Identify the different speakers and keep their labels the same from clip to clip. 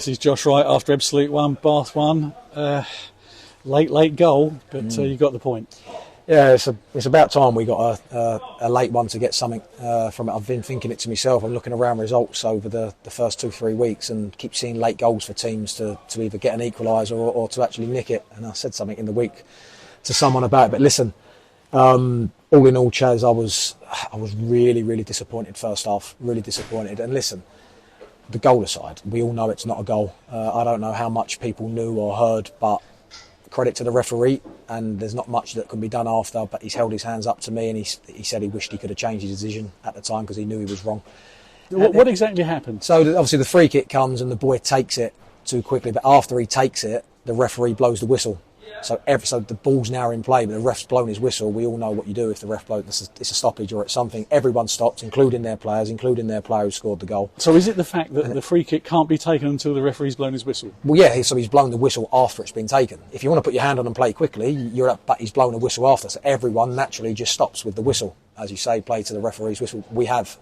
Speaker 1: This is Josh Wright after Absolute 1, Bath 1. Late goal, but you got the point.
Speaker 2: Yeah, it's about time we got a late one to get something from it. I've been thinking it to myself. I'm looking around results over the first 2-3 weeks and keep seeing late goals for teams to either get an equaliser or to actually nick it. And I said something in the week to someone about it. But listen, all in all, Chaz, I was really disappointed first half. Really disappointed. And listen, the goal aside, we all know it's not a goal. I don't know how much people knew or heard, but credit to the referee, and there's not much that can be done after, but he's held his hands up to me and he said he wished he could have changed his decision at the time because he knew he was wrong.
Speaker 1: What exactly happened?
Speaker 2: So obviously the free kick comes and the boy takes it too quickly, but after he takes it, the referee blows the whistle. So the ball's now in play, but the ref's blown his whistle. We all know what you do if the ref blows. It's a stoppage or it's something. Everyone stops, including their players, including their player who scored the goal.
Speaker 1: So is it the fact that the free kick can't be taken until the referee's blown his whistle?
Speaker 2: Well, yeah, so he's blown the whistle after it's been taken. If you want to put your hand on and play quickly, you're up, but he's blown a whistle after. So everyone naturally just stops with the whistle. As you say, play to the referee's whistle.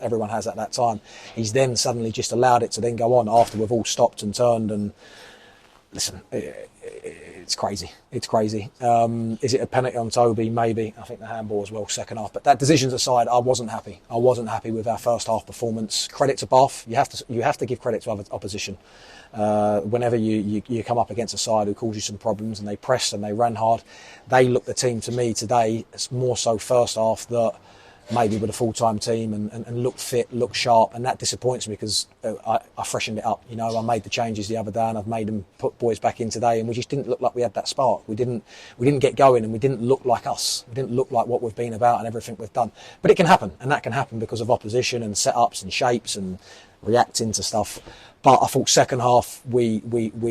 Speaker 2: Everyone has at that time. He's then suddenly just allowed it to then go on after we've all stopped and turned and... Listen, it's crazy. It's crazy. Is it a penalty on Toby? Maybe. I think the handball as well, second half. But that decisions aside, I wasn't happy. I wasn't happy with our first half performance. Credit to Bath. You have to give credit to other opposition. Whenever you come up against a side who caused you some problems and they pressed and they ran hard, they looked the team to me today, it's more so first half that maybe with a full-time team and look fit, look sharp, and that disappoints me because I freshened it up. You know, I made the changes the other day and I've made them put boys back in today, and we just didn't look like we had that spark. We didn't get going, and we didn't look like us. We didn't look like what we've been about and everything we've done. But it can happen, and that can happen because of opposition and setups and shapes and reacting to stuff. But I thought second half we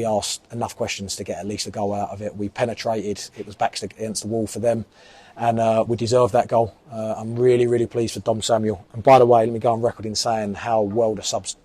Speaker 2: asked enough questions to get at least a goal out of it. We penetrated. It was backs against the wall for them. And we deserved that goal. I'm really pleased for Dom Samuel. And by the way, let me go on record in saying how well the subs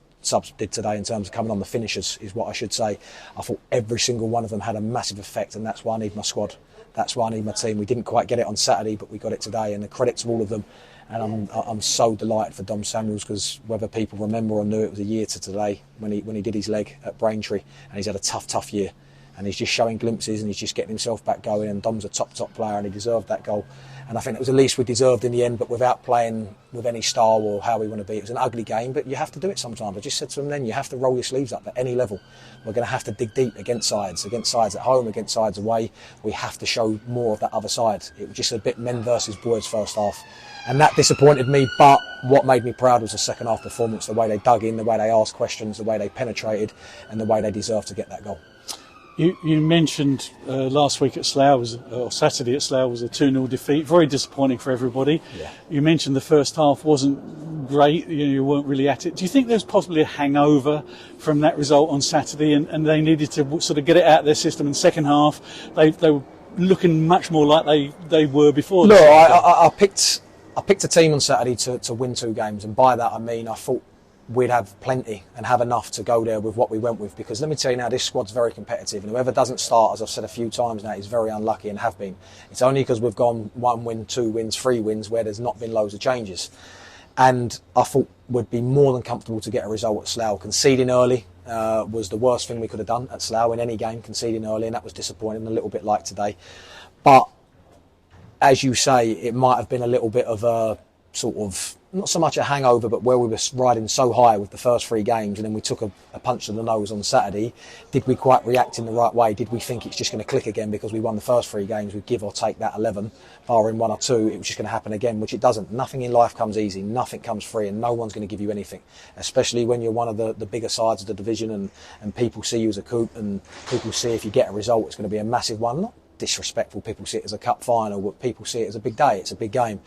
Speaker 2: did today in terms of coming on the finishers is what I should say. I thought every single one of them had a massive effect, and that's why I need my squad. That's why I need my team. We didn't quite get it on Saturday, but we got it today, and the credit to all of them. And I'm so delighted for Dom Samuels, because whether people remember or knew, it was a year to today when he did his leg at Braintree, and he's had a tough year. And he's just showing glimpses and he's just getting himself back going, and Dom's a top player and he deserved that goal. And I think it was the least we deserved in the end, but without playing with any style or how we want to be. It was an ugly game, but you have to do it sometimes. I just said to them then, you have to roll your sleeves up at any level. We're going to have to dig deep against sides at home, against sides away. We have to show more of that other side. It was just a bit men versus boys first half. And that disappointed me, but what made me proud was the second half performance, the way they dug in, the way they asked questions, the way they penetrated, and the way they deserved to get that goal.
Speaker 1: You mentioned last week at Slough, or Saturday at Slough, was a 2-0 defeat. Very disappointing for everybody. Yeah. You mentioned the first half wasn't great. You weren't really at it. Do you think there's possibly a hangover from that result on Saturday, and they needed to sort of get it out of their system? In the second half, they were looking much more like they were before.
Speaker 2: No, I picked a team on Saturday to win 2 games, and by that I mean I thought we'd have plenty and have enough to go there with what we went with, because let me tell you now, this squad's very competitive, and whoever doesn't start, as I've said a few times now, is very unlucky and have been. It's only because we've gone 1 win, 2 wins, 3 wins where there's not been loads of changes. And I thought we'd be more than comfortable to get a result at Slough. Conceding early was the worst thing we could have done at Slough in any game, conceding early, and that was disappointing, a little bit like today. But as you say, it might have been a little bit of a sort of, not so much a hangover, but where we were riding so high with the first 3 games and then we took a punch to the nose on Saturday. Did we quite react in the right way? Did we think it's just going to click again because we won the first 3 games, we give or take that 11, barring 1 or 2, it was just going to happen again, which it doesn't. Nothing in life comes easy, nothing comes free, and no one's going to give you anything, especially when you're one of the bigger sides of the division and people see you as a coup, and people see if you get a result it's going to be a massive one. Not disrespectful, people see it as a cup final, but people see it as a big day, it's a big game.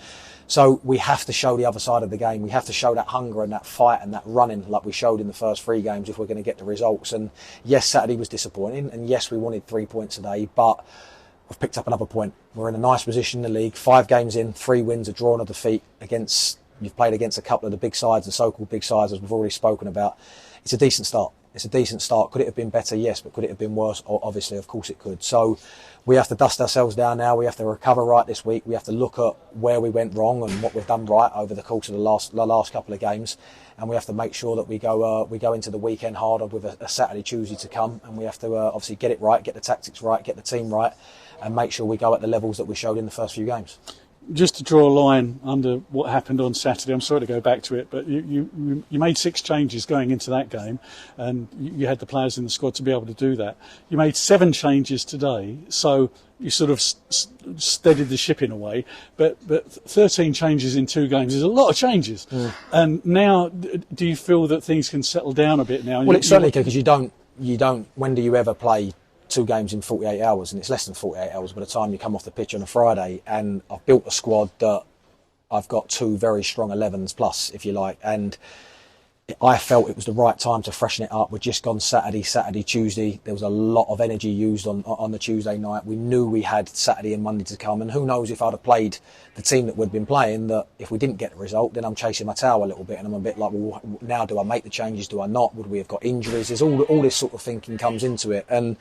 Speaker 2: So we have to show the other side of the game. We have to show that hunger and that fight and that running like we showed in the first 3 games if we're going to get the results. And yes, Saturday was disappointing, and yes, we wanted 3 points today, but we've picked up another point. We're in a nice position in the league, 5 games in, 3 wins, a draw and a defeat against, you've played against a couple of the big sides, the so-called big sides, as we've already spoken about. It's a decent start. It's a decent start. Could it have been better? Yes, but could it have been worse? Obviously, of course it could. So we have to dust ourselves down now. We have to recover right this week. We have to look at where we went wrong and what we've done right over the course of the last couple of games, and we have to make sure that we go into the weekend harder with a Saturday, Tuesday to come, and we have to obviously get it right, get the tactics right, get the team right, and make sure we go at the levels that we showed in the first few games.
Speaker 1: Just to draw a line under what happened on Saturday, I'm sorry to go back to it, but you made 6 changes going into that game, and you had the players in the squad to be able to do that. You made 7 changes today, so you sort of steadied the ship in a way, but 13 changes in 2 games is a lot of changes. And now, do you feel that things can settle down a bit now?
Speaker 2: Well, it's certainly because you don't. When do you ever play 2 games in 48 hours? And it's less than 48 hours by the time you come off the pitch on a Friday. And I've built a squad that I've got 2 very strong 11s plus, if you like, and I felt it was the right time to freshen it up. We'd just gone Saturday, Tuesday. There was a lot of energy used on the Tuesday night. We knew we had Saturday and Monday to come, and who knows if I'd have played the team that we'd been playing, that if we didn't get the result, then I'm chasing my tail a little bit, and I'm a bit like, well, now do I make the changes? Do I not? Would we have got injuries? There's all this sort of thinking comes into it, and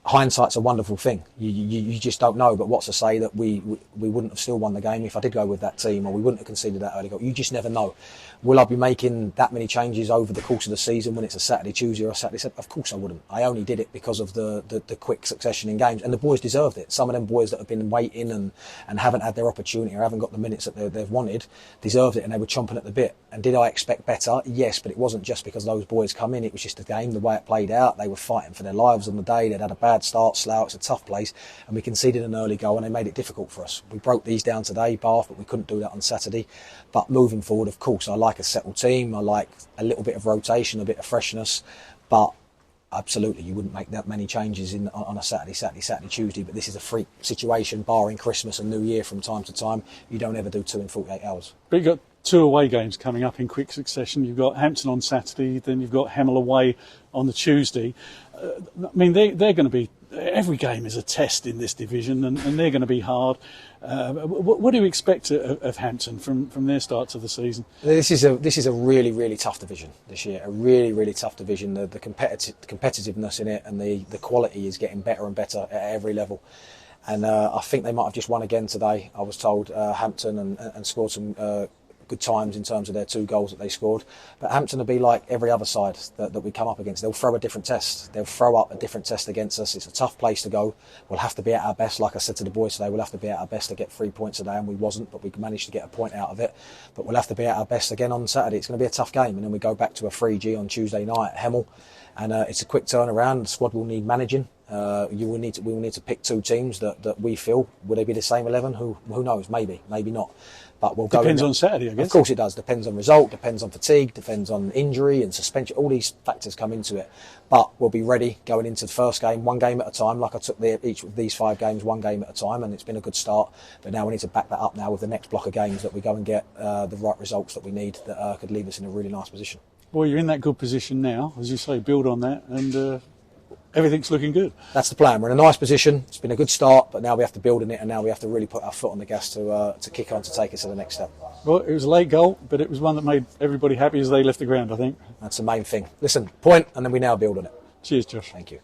Speaker 2: hindsight's a wonderful thing. You just don't know. But what's to say that we wouldn't have still won the game if I did go with that team, or we wouldn't have conceded that early goal? You just never know. Will I be making that many changes over the course of the season when it's a Saturday, Tuesday or a Saturday? Of course I wouldn't. I only did it because of the quick succession in games, and the boys deserved it. Some of them boys that have been waiting and haven't had their opportunity or haven't got the minutes that they've wanted deserved it, and they were chomping at the bit. And did I expect better? Yes, but it wasn't just because those boys come in. It was just the game, the way it played out. They were fighting for their lives on the day. They'd had a bad start. Slough, it's a tough place, and we conceded an early goal, and they made it difficult for us. We broke these down today, Bath, but we couldn't do that on Saturday. But moving forward, of course, I like a settled team. I like a little bit of rotation, a bit of freshness, but absolutely, you wouldn't make that many changes on a Saturday, Tuesday. But this is a freak situation, barring Christmas and New Year from time to time. You don't ever do 2 in 48 hours.
Speaker 1: But you've got 2 away games coming up in quick succession. You've got Hampton on Saturday, then you've got Hemel away on the Tuesday. I mean, they're going to be. Every game is a test in this division, and they're going to be hard. What do you expect of Hampton from their start to the season?
Speaker 2: This is a really, really tough division this year. A really, really tough division. The competitiveness in it and the quality is getting better and better at every level. And I think they might have just won again today. I was told Hampton and scored some good times in terms of their 2 goals that they scored. But Hampton will be like every other side that we come up against. They'll throw a different test. They'll throw up a different test against us. It's a tough place to go. We'll have to be at our best. Like I said to the boys today, we'll have to be at our best to get 3 points today, and we wasn't, but we managed to get a point out of it. But we'll have to be at our best again on Saturday. It's going to be a tough game, and then we go back to a 3G on Tuesday night at Hemel, and it's a quick turnaround. The squad will need managing. We will need to pick 2 teams that we feel, will they be the same 11? Who knows? Maybe not. But we'll
Speaker 1: depends on Saturday, I guess.
Speaker 2: Of course it does. Depends on result, depends on fatigue, depends on injury and suspension. All these factors come into it. But we'll be ready going into the first game, 1 game at a time. Like I took each of these 5 games, 1 game at a time, and it's been a good start. But now we need to back that up now with the next block of games, that we go and get the right results that we need, that could leave us in a really nice position.
Speaker 1: Well, you're in that good position now, as you say. Build on that, and everything's looking good.
Speaker 2: That's the plan. We're in a nice position. It's been a good start, but now we have to build on it, and now we have to really put our foot on the gas to kick on, to take us to the next step.
Speaker 1: Well, it was a late goal, but it was one that made everybody happy as they left the ground, I think.
Speaker 2: That's the main thing. Listen, point, and then we now build on it.
Speaker 1: Cheers, Josh.
Speaker 2: Thank you.